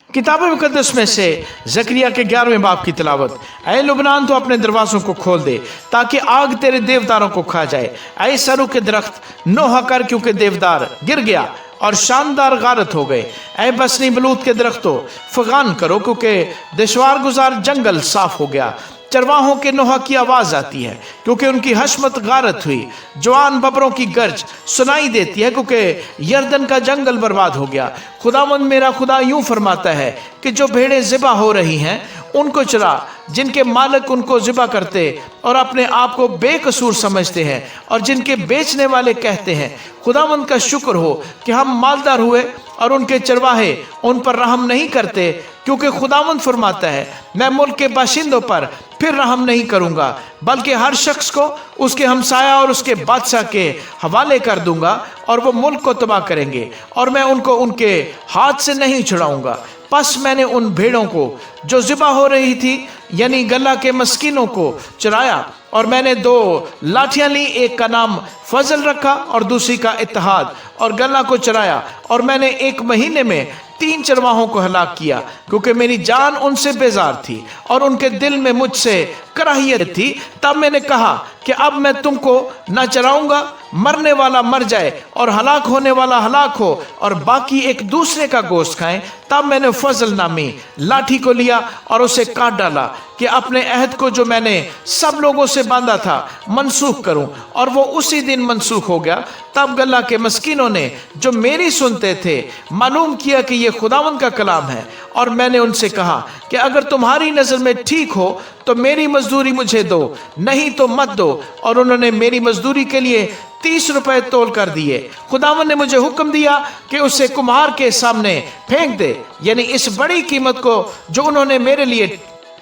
किताब मुकद्दस में से जकरिया के 11वें बाब की तिलावत। ऐ लुबनान तो अपने दरवाज़ों को खोल दे ताकि आग तेरे देवदारों को खा जाए। ऐ सरू के दरख्त नोहा कर, क्योंकि देवदार गिर गया और शानदार गारत हो गए। ऐ बसनी बलूत के दरख्तों फगान करो, क्योंकि दुश्वार गुजार जंगल साफ हो गया। चरवाहों के नोहा की आवाज़ आती है, क्योंकि उनकी हशमत गारत हुई। जवान बबरों की गर्ज सुनाई देती है, क्योंकि यर्दन का जंगल बर्बाद हो गया। खुदावंद मेरा खुदा यूं फरमाता है कि जो भेड़ें ज़िबा हो रही हैं उनको चरा, जिनके मालिक उनको ज़िबा करते और अपने आप को बेकसूर समझते हैं, और जिनके बेचने वाले कहते हैं खुदावंद का शुक्र हो कि हम मालदार हुए, और उनके चरवाहे उन पर रहम नहीं करते। क्योंकि खुदावंद फरमाता है, मैं मुल्क के बाशिंदों पर फिर रहम नहीं करूंगा, बल्कि हर शख्स को उसके हमसाया और उसके बादशाह के हवाले कर दूंगा, और वो मुल्क को तबाह करेंगे, और मैं उनको उनके हाथ से नहीं छुड़ाऊंगा। पस मैंने उन भेड़ों को जो ज़िबा हो रही थी, यानी गल्ला के मस्कीनों को चराया, और मैंने 2 लाठियां ली, एक का नाम फजल रखा और दूसरी का इत्तेहाद, और गल्ला को चराया। और मैंने 1 महीने में 3 चरवाहों को हलाक किया, क्योंकि मेरी जान उनसे बेजार थी और उनके दिल में मुझसे कराहियत थी। तब मैंने कहा कि अब मैं तुमको न चराऊंगा, मरने वाला मर जाए और हलाक होने वाला हलाक हो, और बाकी एक दूसरे का गोश्त खाएं। तब मैंने फजल नामी लाठी को लिया और उसे काट डाला, कि अपने अहद को जो मैंने सब लोगों से बांधा था मनसूख करूं, और वो उसी दिन मनसूख हो गया। तब गल्ला के मस्कीनों ने जो मेरी सुनते थे मालूम किया कि ये खुदावंद का कलाम है, और मैंने उनसे कहा कि अगर तुम्हारी नज़र में ठीक हो तो मेरी मजदूरी मुझे दो, नहीं तो मत दो। और उन्होंने मेरी मजदूरी के लिए 30 रुपए तोल कर दिए। खुदावंद ने मुझे हुक्म दिया कि उसे कुम्हार के सामने फेंक दे, यानी इस बड़ी कीमत को जो उन्होंने मेरे लिए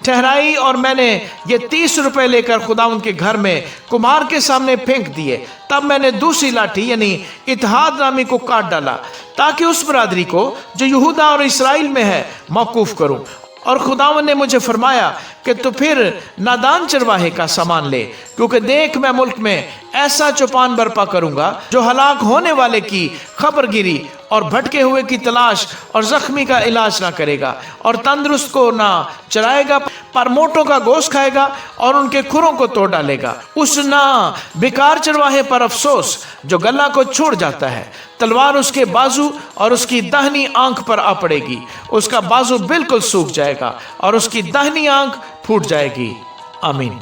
ठहराई। और मैंने ये 30 रुपए लेकर खुदावंद के घर में कुम्हार के सामने फेंक दिए। तब मैंने दूसरी लाठी यानी इत्तेहाद नामी को काट डाला, ताकि उस बरादरी को जो यहूदा और इसराइल में है मौकूफ करूं। और खुदावंद ने मुझे फरमाया कि तू फिर नादान चरवाहे का सामान ले, क्योंकि देख मैं मुल्क में ऐसा चौपान बर्पा करूंगा जो हलाक होने वाले की खबरगिरी और भटके हुए की तलाश और जख्मी का इलाज ना करेगा, और तंदुरुस्त को ना चराएगा पर मोटों का गोश्त खाएगा और उनके खुरों को तोड़ डालेगा। उस ना बेकार चरवाहे पर अफसोस जो गल्ला को छोड़ जाता है। तलवार उसके बाजू और उसकी दाहिनी आंख पर आ पड़ेगी, उसका बाजू बिल्कुल सूख जाएगा और उसकी दाहिनी आंख फूट जाएगी। आमीन।